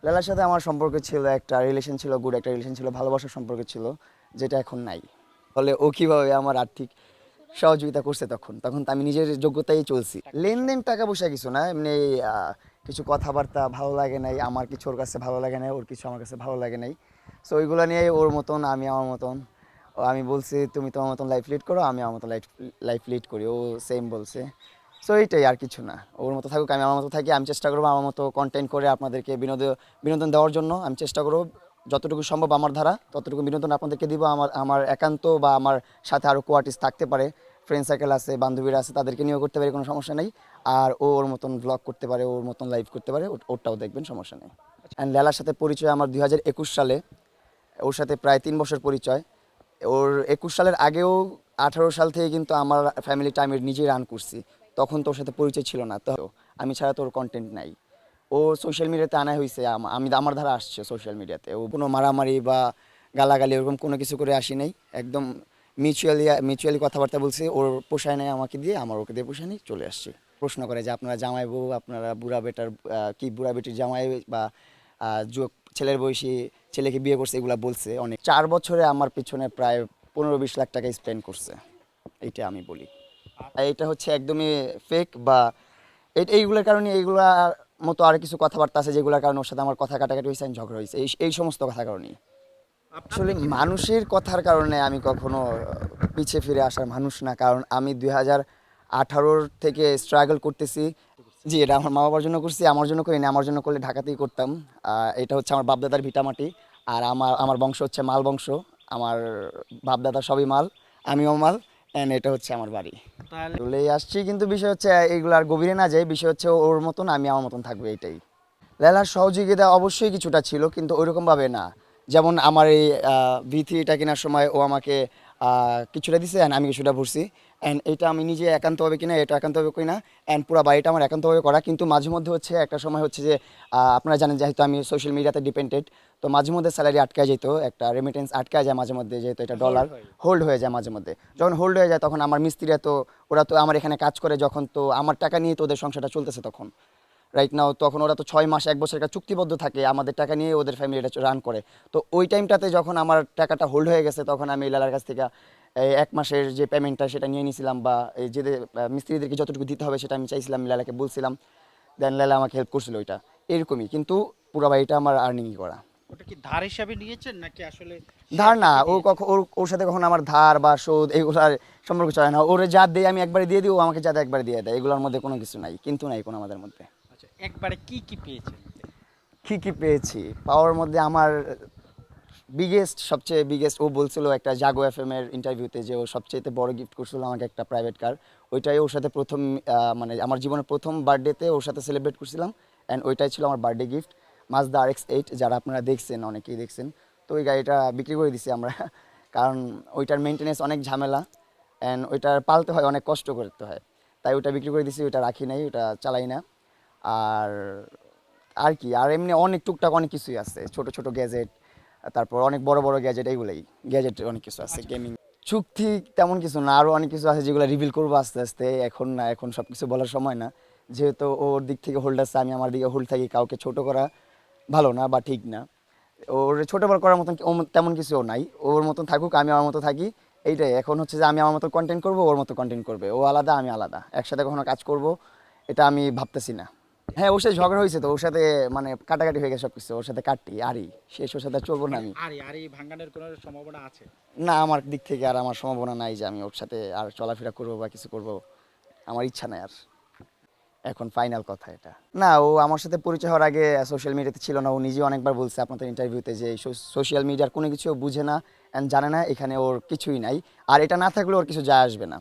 লালার সাথে আমার সম্পর্ক ছিল, একটা রিলেশন ছিল, গুড একটা রিলেশন ছিল, ভালোবাসার সম্পর্ক ছিল, যেটা এখন নাই। ফলে ও কিভাবে আমার আর্থিক সহযোগিতা করছে, তখন তখন তো আমি নিজের যোগ্যতায় চলছি। লেনদেন টাকা পয়সা কিছু না, এমনি কিছু কথাবার্তা ভালো লাগে নাই, আমার কিছু ওর কাছে ভালো লাগে নাই, ওর কিছু আমার কাছে ভালো লাগে নাই। সো ওইগুলো নিয়ে ওর মতন আমি আমার মতন। আমি বলছি তুমি তোমার মতন লাইফ লিড করো, আমি আমার মতন লাইফ লিড করি, ও সেম বলছে। সো এইটাই, আর কিছু না। ওর মতো থাকুক, আমি আমার মতো থাকি। আমি চেষ্টা করবো আমার মতো কন্টেন্ট করে আপনাদেরকে বিনোদন দেওয়ার জন্য। আমি চেষ্টা করবো যতটুকু সম্ভব আমার দ্বারা ততটুকু বিনোদন আপনাদেরকে দিব। আমার আমার একান্ত বা আমার সাথে আরও কোয়ার্টিস্ট থাকতে পারে, ফ্রেন্ড সার্কেল আছে, বান্ধবীরা আছে, তাদেরকে নিয়েও করতে পারে, কোনো সমস্যা নেই। আর ও ওর মতন ব্লগ করতে পারে, ওর মতন লাইভ করতে পারে, ওরটাও দেখবেন, সমস্যা নেই। অ্যান্ড লেলার সাথে পরিচয় আমার 2021 সালে। ওর সাথে প্রায় 3 বছর পরিচয়। ওর 21 সালের আগেও 18 সাল থেকে কিন্তু আমার ফ্যামিলিটা আমি নিজেই রান করছি। তখন তোর সাথে পরিচয় ছিল না, তো আমি ছাড়া তোর কন্টেন্ট নাই। ও সোশ্যাল মিডিয়াতে আনা হয়েছে, আমি আমার ধারা আসছে সোশ্যাল মিডিয়াতে। ও কোনো মারামারি বা গালাগালি এরকম কোনো কিছু করে আসি নাই। একদম মিউচুয়ালি কথাবার্তা বলছি, ওর পোষায় নেয় আমাকে দিয়ে, আমার ওকে দিয়ে পোষায় নেই, চলে আসছি। প্রশ্ন করে যে আপনারা জামাই বউ, আপনারা বুড়া বেটার কি বুড়া বেটির জামাই বা ছেলের বয়সী ছেলেকে বিয়ে করছে, এগুলা বলছে অনেক। 4 বছরে আমার পিছনে প্রায় 15-20 লাখ টাকা স্পেন্ড করছে, এইটা আমি বলি। এইটা হচ্ছে একদমই ফেক বা এইগুলোর কারণে, এইগুলার মতো আর কিছু কথাবার্তা আছে যেগুলোর কারণে ওর সাথে আমার কথা কাটাকাটি হয়েছে, ঝগড়া হয়েছে, এই সমস্ত কথা কারণেই। আসলে মানুষের কথার কারণে আমি কখনো পিছিয়ে ফিরে আসার মানুষ না, কারণ আমি 2018 থেকে স্ট্রাগল করতেছি। জি, এটা আমার মা বাবার জন্য করছি, আমার জন্য করিনি। আমার জন্য করলে ঢাকাতেই করতাম। এটা হচ্ছে আমার বাপদাদার ভিটামাটি। আর আমার আমার বংশ হচ্ছে মাল বংশ। আমার বাপদাদা সবই মাল, আমিও মাল। অ্যান্ড এটা হচ্ছে আমার বাড়ি। চলেই আসছি, কিন্তু বিষয় হচ্ছে এইগুলো আর গভীরে না যায়। বিষয় হচ্ছে ওর মতন আমি আমার মতন থাকবো, এইটাই। লেলার সহযোগিতা অবশ্যই কিছুটা ছিল, কিন্তু ওইরকমভাবে না। যেমন আমার এই V3টা কেনার সময় ও আমাকে কিছুটা দিছে, অ্যান্ড আমি কিছুটা ভরছি। অ্যান্ড এটা আমি নিজে একান্তভাবে কিনা, এটা একান্তভাবে করি না। অ্যান্ড পুরো বাড়িটা আমার একান্তভাবে করা। কিন্তু মাঝে মধ্যে হচ্ছে একটা সময় হচ্ছে যে আপনারা জানেন, যেহেতু আমি সোশ্যাল মিডিয়াতে ডিপেন্ডেড, তো মাঝে মধ্যে স্যালারি আটকায় যেত, একটা রেমিটেন্স আটকায় যায় মাঝে মধ্যে, যেহেতু এটা ডলার হোল্ড হয়ে যায় মাঝে মধ্যে। যখন হোল্ড হয়ে যায় তখন আমার মিস্ত্রিরা তো, ওরা তো আমার এখানে কাজ করে যখন, তো আমার টাকা নিয়ে তো ওদের সংসারটা চলতেছে তখন, রাইট নাও। তখন ওরা তো 6 মাস 1 বছর একটা চুক্তিবদ্ধ থাকে, আমাদের টাকা নিয়ে ওদের ফ্যামিলিটা রান করে। তো ওই টাইমটাতে যখন আমার টাকাটা হোল্ড হয়ে গেছে, তখন আমি লালার কাছ থেকে এই 1 মাসের যে পেমেন্টটা সেটা নিয়ে নিয়েছিলাম, বা এই যে মিস্ত্রিদেরকে যতটুকু দিতে হবে সেটা আমি চাইছিলাম, লালাকে বলছিলাম। দেন লালা আমাকে হেল্প করছিল ওইটা, এরকমই। কিন্তু পুরো বাড়িটা আমার আর্নিংই করা। ওটা কি ধার হিসাবে নিয়েছেন নাকি আসলে সে ধার না, আপনাকে ও দিয়েছে? কখন ওর সাথে কখন আমার ধার বা শোধ এগুলার সম্পর্ক চলে না। ওরে যা দেয় আমি একবারে দিয়ে দিই, ও আমাকে যা দেয় একবারে দিয়ে দেয়। এগুলোর মধ্যে কোনো কিছু নাই, কিন্তু নাই কোনো আমাদের মধ্যে। আচ্ছা, একবারে কি কি পেয়েছেন? কি কি পেয়েছি পাওয়ার মধ্যে, আমার সবচেয়ে বিগেস্ট, ও বলছিল একটা জাগো FM এর ইন্টারভিউতে যে ও সবচেয়ে বড় গিফট করছিল আমাকে একটা প্রাইভেট কার। ওইটাই ওর সাথে প্রথম, মানে আমার জীবনের প্রথম বার্থডেতে ওর সাথে সেলিব্রেট করছিলাম। অ্যান্ড ওইটাই ছিল আমার বার্থডে গিফট। মাজদা RX-8, যারা আপনারা দেখছেন, অনেকেই দেখছেন। তো ওই গাড়িটা বিক্রি করে দিছি আমরা কারণ ওইটার মেনটেনেন্স অনেক ঝামেলা, অ্যান্ড ওইটার পালতে হয়, অনেক কষ্ট করতে হয়। তাই ওইটা বিক্রি করে দিছি, ওইটা রাখি নাই, ওটা চালাই না। আর আর কি, আর এমনি অনেক টুকটাক অনেক কিছুই আছে, ছোট ছোট গ্যাজেট, তারপর অনেক বড় বড় গ্যাজেট, এইগুলাই গ্যাজেট অনেক কিছু আছে, আচ্ছা, গেমিং। চুক্তি তেমন কিছু না, আরও অনেক কিছু আছে যেগুলো রিভিল করবো আস্তে আস্তে, এখন না, এখন সব কিছু বলার সময় না। যেহেতু ওর দিক থেকে হোল্ড আছে, আমি আমার দিকে হোল্ড থাকি, কাউকে ছোট করা ভালো না বা ঠিক না। ওর ছোট বড় করার মতন তেমন কিছুও নাই। ওর মতন থাকুক, আমি আমার মতো থাকি, এইটাই। এখন হচ্ছে যে আমি আমার মতো কন্টেন্ট করবো, ওর মতো কন্টেন্ট করবে। ও আলাদা, আমি আলাদা, একসাথে কখনো কাজ করব এটা আমি ভাবতেছি না। হ্যাঁ, ওর সাথে ঝগড়া হয়েছে, তো ওর সাথে মানে কাটাকাটি হয়ে গেছে সবকিছু, ওর সাথে কাটি আরই শেষ, ওর সাথে আর চলবো না মানে আমি। আরই ভাঙানোর কোনো সম্ভাবনা আছে? না, আমার দিক থেকে আর আমার সম্ভাবনা নাই যে আমি ওর সাথে আর চলাফেরা করবো বা কিছু করব, আমার ইচ্ছা নাই আর। এখন ফাইনাল কথা এটা না। ও আমার সাথে পরিচয় হওয়ার আগে সোশ্যাল মিডিয়াতে ছিল না। ও নিজেও অনেকবার বলছে আপনাদের ইন্টারভিউতে যে সোশ্যাল মিডিয়ার কোনো কিছু ও বুঝে না অ্যান্ড জানে না, এখানে ওর কিছুই নাই। আর এটা না থাকলে ওর কিছু যায় আসবে না।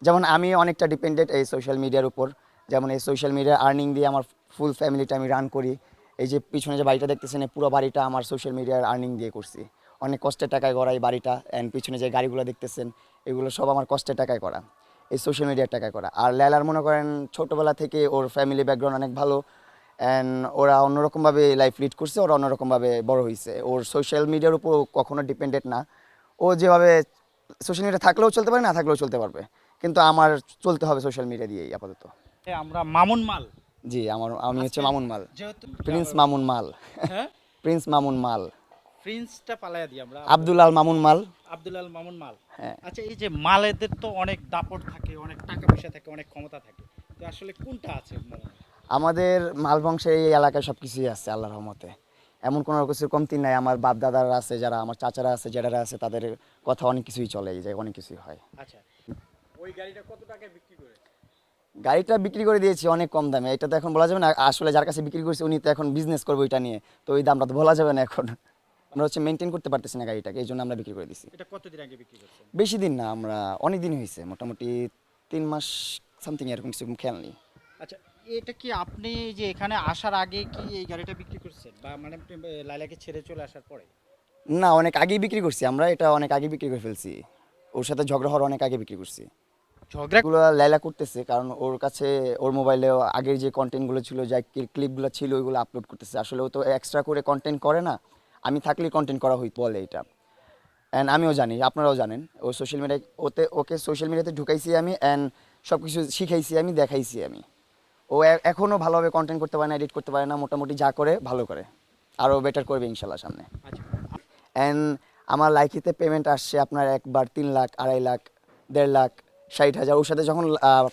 যেমন আমি অনেকটা ডিপেন্ডেন্ট এই সোশ্যাল মিডিয়ার উপর। যেমন এই সোশ্যাল মিডিয়ার আর্নিং দিয়ে আমার ফুল ফ্যামিলিটা আমি রান করি। এই যে পিছনে যে বাড়িটা দেখতেছেন, এই পুরো বাড়িটা আমার সোশ্যাল মিডিয়ার আর্নিং দিয়ে করছি। অনেক কষ্টের টাকায় গড়া এই বাড়িটা, অ্যান্ড পিছনে যে গাড়িগুলো দেখতেছেন, এগুলো সব আমার কষ্টের টাকায় করা, এই সোশ্যাল মিডিয়ার টাকায় করা। আর লেলার মনে করেন ছোটোবেলা থেকে ওর ফ্যামিলি ব্যাকগ্রাউন্ড অনেক ভালো, অ্যান্ড ওরা অন্যরকমভাবে লাইফ লিড করছে, ওরা অন্যরকমভাবে বড় হয়েছে। ওর সোশ্যাল মিডিয়ার উপর কখনো ডিপেন্ডেন্ট না। ও যেভাবে সোশ্যাল মিডিয়া থাকলেও চলতে পারে, না থাকলেও চলতে পারবে, কিন্তু আমার চলতে হবে সোশ্যাল মিডিয়া দিয়েই আপাতত। আমরা মামুন মাল। জি আমি হচ্ছে আজকে মামুন মাল, যেহেতু প্রিন্স মামুন মাল, হ্যাঁ প্রিন্স মামুন মাল, প্রিন্সটা পালাইয়া দিই আমরা আব্দুল আল মামুন মাল। আব্দুল আল মামুন মাল। হ্যাঁ, আচ্ছা, এই যে মালেদের তো অনেক দাপট থাকে, অনেক টাকা পয়সা থাকে, অনেক ক্ষমতা থাকে, তো আসলে কোনটা আছে মনে হয়? আমাদের মাল বংশের এই এলাকায় সব কিছুই আছে আল্লাহর রহমতে। এমন কোনো কিছুর কমতি নাই। আমার বাপ দাদারা আছে, যারা আমার চাচারা আছে, জেঠারা আছে, তাদের কথা অনেক কিছুই চলে, এই যে অনেক কিছুই হয়। আচ্ছা, ওই গাড়িটা কত টাকায় বিক্রি করে? গাড়িটা বিক্রি করে দিয়েছি অনেক কম দামে। এটা তো এখন বলা যাবে না, আসলে যার কাছে বিক্রি করছি উনি তো এখন বিজনেস করবো এটা নিয়ে, তো ওই দামটা তো বলা যাবে না এখন। আমরা হচ্ছে মেনটেন করতে পারতেছি না গাড়িটাকে, এই জন্য আমরা বিক্রি করে দিছি। এটা কতদিন আগে বিক্রি করছেন? বেশি দিন না, আমরা অনেক দিন হয়েছে, মোটামুটি 3 মাস সামথিং, এরকম কিছু খেয়াল নেই। আচ্ছা, এটা কি আপনি যে এখানে আসার আগে কি এই গাড়িটা বিক্রি করছেন, বা মানে আপনি লাইলাকে ছেড়ে চলে আসার পরে? না, অনেক আগেই বিক্রি করছি আমরা, এটা অনেক আগে বিক্রি করে ফেলছি। ওর সাথে ঝগড়া হওয়ার অনেক আগে বিক্রি করছি। ঝগড়া? এগুলো লাইলা করতেছে কারণ ওর কাছে ওর মোবাইলে আগের যে কন্টেন্টগুলো ছিল, যা ক্লিপগুলো ছিল, ওইগুলো আপলোড করতেছে। আসলে ও তো এক্সট্রা করে কন্টেন্ট করে না, আমি থাকলেই কন্টেন্ট করা হইতো বলে এটা। অ্যান্ড আমিও জানি, আপনারাও জানেন, ও সোশ্যাল মিডিয়ায় ওকে সোশ্যাল মিডিয়াতে ঢুকাইছি আমি, অ্যান্ড সব কিছু শিখাইছি আমি, দেখাইছি আমি। ও এখনও ভালোভাবে কন্টেন্ট করতে পারে না, এডিট করতে পারে না, মোটামুটি যা করে ভালো করে, আরও বেটার করবে ইনশাল্লাহ সামনে। আচ্ছা, অ্যান্ড আমার লাইকিতে পেমেন্ট আসছে আপনার একবার 3 লাখ, 2.5 লাখ, 1.5 লাখ, 60,000। ওর সাথে যখন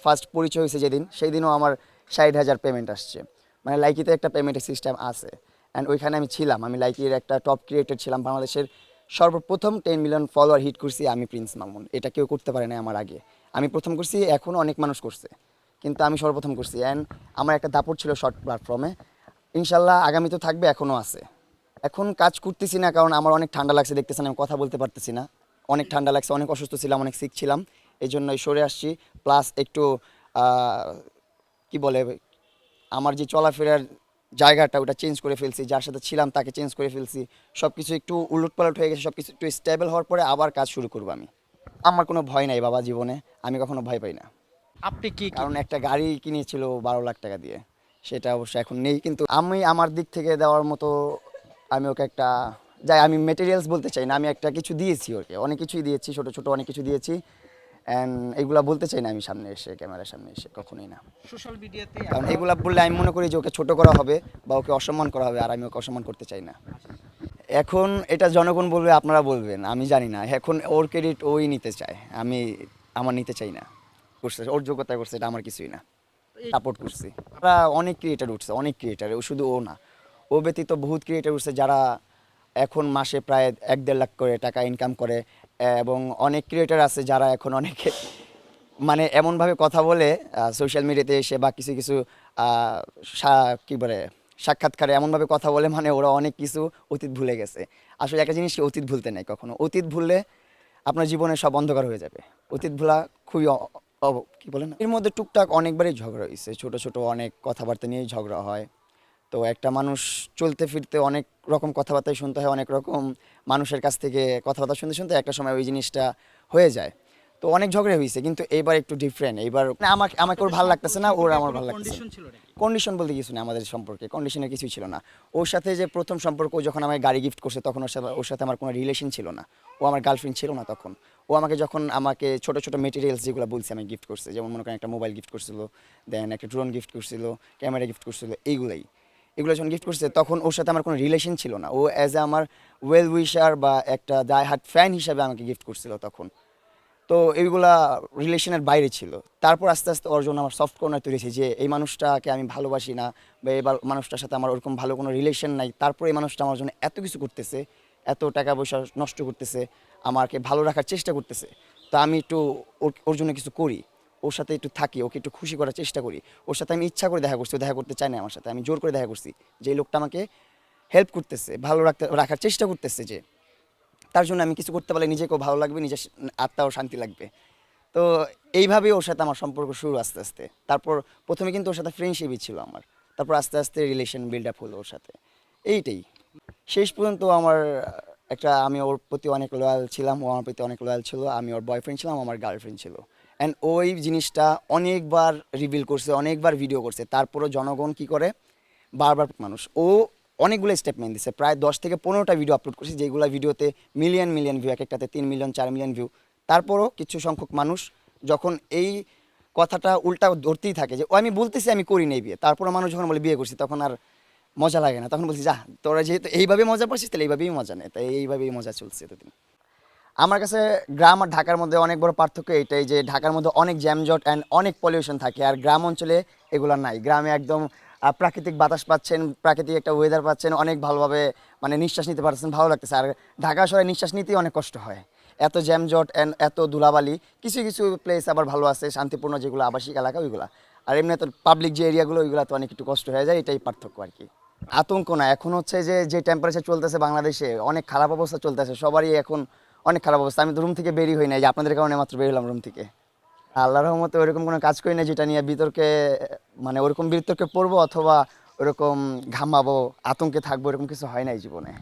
ফার্স্ট পরিচয় হয়েছে যেদিন, সেই দিনও আমার 60,000 পেমেন্ট আসছে। মানে লাইকিতে একটা পেমেন্টের সিস্টেম আছে, অ্যান্ড ওইখানে আমি ছিলাম। আমি লাইকির একটা টপ ক্রিয়েটর ছিলাম, বাংলাদেশের সর্বপ্রথম 10 মিলিয়ন ফলোয়ার হিট করছি আমি, প্রিন্স মামুন। এটা কেউ করতে পারে না আমার আগে, আমি প্রথম করছি। এখনও অনেক মানুষ করছে, কিন্তু আমি সর্বপ্রথম করছি। অ্যান্ড আমার একটা দাপট ছিল শর্ট প্ল্যাটফর্মে, ইনশাল্লাহ আগামীতেও থাকবে, এখনও আছে। এখন কাজ করতেছি না কারণ আমার অনেক ঠান্ডা লাগছে, দেখতেছেন আমি কথা বলতে পারতেছি না, অনেক ঠান্ডা লাগছে, অনেক অসুস্থ ছিলাম, অনেক সিক ছিলাম, এই জন্যই সরে আসছি। প্লাস একটু কি বলে, আমার যে চলাফেরার জায়গাটা ওটা চেঞ্জ করে ফেলছি, যার সাথে ছিলাম তাকে চেঞ্জ করে ফেলছি। সব কিছু একটু উলটপালট হয়ে গেছে, সব কিছু একটু স্টেবল হওয়ার পরে আবার কাজ শুরু করবো আমি। আমার কোনো ভয় নাই বাবা জীবনে, আমি কখনো ভয় পাই না। আপনি কি কারণ একটা গাড়ি কিনেছিল 12 লাখ টাকা দিয়ে, সেটা অবশ্য এখন নেই, কিন্তু আমি আমার দিক থেকে দেওয়ার মতো, আমি ওকে একটা, যাই আমি মেটেরিয়ালস বলতে চাই না, আমি একটা কিছু দিয়েছি ওকে, অনেক কিছুই দিয়েছি, ছোট ছোট অনেক কিছু দিয়েছি। অ্যান্ড এগুলা বলতে চাই না আমি সামনে এসে, ক্যামেরার সামনে এসে, কখনোই না। সোশ্যাল মিডিয়াতে কারণ এগুলা বললে আমি মনে করি যে ওকে ছোট করা হবে বা ওকে অসম্মান করা হবে, আর আমি ওকে অসম্মান করতে চাই না। এখন এটা জনগণ বলবে, আপনারা বলবেন, আমি জানি না। এখন ওর ক্রেডিট ওই নিতে চায়, আমি আমার নিতে চাই না। করছে ওর যোগ্যতা, করছে, এটা আমার কিছুই না। সাপোর্ট করছি। আমরা অনেক ক্রিয়েটার উঠছে, অনেক ক্রিয়েটার, ও শুধু ও না, ও ব্যতীত বহুত ক্রিয়েটার উঠছে যারা এখন মাসে প্রায় 1-1.5 লাখ করে টাকা ইনকাম করে। এবং অনেক ক্রিয়েটার আছে যারা এখন অনেকে মানে এমনভাবে কথা বলে সোশ্যাল মিডিয়াতে এসে বা কিছু কিছু কী বলে সাক্ষাৎকারে এমনভাবে কথা বলে, মানে ওরা অনেক কিছু অতীত ভুলে গেছে। আসলে একটা জিনিস কি, অতীত ভুলতে নেই কখনো। অতীত ভুললে আপনার জীবনে সব অন্ধকার হয়ে যাবে। অতীত ভোলা খুবই কি বলেন, এর মধ্যে টুকটাক অনেকবারই ঝগড়া হয়েছে, ছোট ছোট অনেক কথাবার্তা নিয়েই ঝগড়া হয়। তো একটা মানুষ চলতে ফিরতে অনেক রকম কথাবার্তাই শুনতে হয়, অনেক রকম মানুষের কাছ থেকে কথাবার্তা শুনতে শুনতে একটা সময় ওই জিনিসটা হয়ে যায়। তো অনেক ঝগড়া হয়েছে, কিন্তু এইবার একটু ডিফারেন্ট। এইবার আমাকে আমাকে ওর ভালো লাগতেছে না, ওর আমার ভালো লাগতেছে। কন্ডিশন ছিল নাকি? কন্ডিশন বলতে কিছু না, আমাদের সম্পর্কে কন্ডিশনের কিছুই ছিল না। ওর সাথে যে প্রথম সম্পর্ক, ও যখন আমাকে গাড়ি গিফট করছে, তখন ওর সাথে আমার কোনো রিলেশন ছিল না। ও আমার গার্লফ্রেন্ড ছিল না তখন। ও আমাকে ছোট ছোট মেটেরিয়ালস যেগুলো বলছে আমি গিফট করছে, যেমন মনে করেন একটা মোবাইল গিফট করছিল, দেন একটা ড্রোন গিফট করছিল, ক্যামেরা গিফট করছিল, এগুলো যখন গিফট করছে তখন ওর সাথে আমার কোনো রিলেশন ছিল না। ও অ্যাজ এ আমার ওয়েল উইশার বা একটা ডাই হার্ট ফ্যান হিসাবে আমাকে গিফট করছিল তখন। তো এইগুলা রিলেশনের বাইরে ছিল। তারপর আস্তে আস্তে ওর জন্য আমার সফট কর্নার তৈরি হয়েছে, যে এই মানুষটাকে আমি ভালোবাসি না, বা এই মানুষটার সাথে আমার ওরকম ভালো কোনো রিলেশন নাই, তারপর এই মানুষটা আমার জন্য এত কিছু করতেছে, এত টাকা পয়সা নষ্ট করতেছে, আমাকে ভালো রাখার চেষ্টা করতেছে। তো আমি একটু ওর জন্য কিছু করি, ওর সাথে একটু থাকি, ওকে একটু খুশি করার চেষ্টা করি। ওর সাথে আমি ইচ্ছা করে দেখা করছি, ও দেখা করতে চায় না আমার সাথে, আমি জোর করে দেখা করছি, যে এই লোকটা আমাকে হেল্প করতেছে, ভালো রাখার চেষ্টা করতেছে, যে তার জন্য আমি কিছু করতে পারলে নিজেকেও ভালো লাগবে, নিজের আত্মাও শান্তি লাগবে। তো এইভাবেই ওর সাথে আমার সম্পর্ক শুরু আস্তে আস্তে। তারপর প্রথমে কিন্তু ওর সাথে ফ্রেন্ডশিপই ছিল আমার, তারপর আস্তে আস্তে রিলেশন বিল্ড আপ হলো ওর সাথে, এইটাই। শেষ পর্যন্ত আমার আমি ওর প্রতি অনেক লয়াল ছিলাম, ও আমার প্রতি অনেক লয়াল ছিল। আমি ওর বয়ফ্রেন্ড ছিলাম, আমার গার্লফ্রেন্ড ছিল। অ্যান্ড ওই জিনিসটা অনেকবার রিভিল করছে, অনেকবার ভিডিও করছে, তারপরও জনগণ কি করে, বারবার মানুষ, ও অনেকগুলো স্টেটমেন্ট দিচ্ছে, প্রায় 10 থেকে 15টা ভিডিও আপলোড করছি, যেগুলো ভিডিওতে মিলিয়ন মিলিয়ন ভিউ, এক একটাতে 3 মিলিয়ন 4 মিলিয়ন ভিউ। তারপরও কিছু সংখ্যক মানুষ যখন এই কথাটা উল্টা ধরতেই থাকে যে ও আমি বলতেছি আমি করি নাই বিয়ে, তারপরে মানুষ যখন বলে বিয়ে করছি তখন আর মজা লাগে না, তখন বলছি যা তোরা যেহেতু এইভাবে মজা পাচ্ছিস তাহলে এইভাবেই মজা নেই, তাই এইভাবেই মজা চলছে এতদিন। আমার কাছে গ্রাম আর ঢাকার মধ্যে অনেক বড় পার্থক্য এইটাই যে ঢাকার মধ্যে অনেক জ্যামজট অ্যান্ড অনেক পলিউশন থাকে, আর গ্রাম অঞ্চলে এগুলো নাই। গ্রামে একদম প্রাকৃতিক বাতাস পাচ্ছেন, প্রাকৃতিক একটা ওয়েদার পাচ্ছেন, অনেক ভালোভাবে মানে নিঃশ্বাস নিতে পারছেন, ভালো লাগতেছে। আর ঢাকা শহরে নিঃশ্বাস নিতেই অনেক কষ্ট হয়, এত জ্যামজট অ্যান্ড এত ধুলাবালি। কিছু কিছু প্লেস আবার ভালো আছে শান্তিপূর্ণ, যেগুলো আবাসিক এলাকা ওইগুলা। আর এমনি তো পাবলিক যে এরিয়াগুলো ওইগুলো তো অনেক একটু কষ্ট হয়ে যায়, এটাই পার্থক্য আর কি। আতঙ্ক না, এখন হচ্ছে যে যে টেম্পারেচার চলতেছে বাংলাদেশে, অনেক খারাপ অবস্থা চলতেছে সবারই এখন, অনেক খারাপ অবস্থা। আমি তো রুম থেকে বেরি হই নাই, যে আপনাদের কারণে মাত্র বের হলাম রুম থেকে। আল্লাহর রহমতে ওইরকম কোনো কাজ করি না যেটা নিয়ে বিতর্কে, মানে ওরকম বিতর্কে পড়বো অথবা ওরকম ঘামাবো, আতঙ্কে থাকবো, এরকম কিছু হয় নাই জীবনে।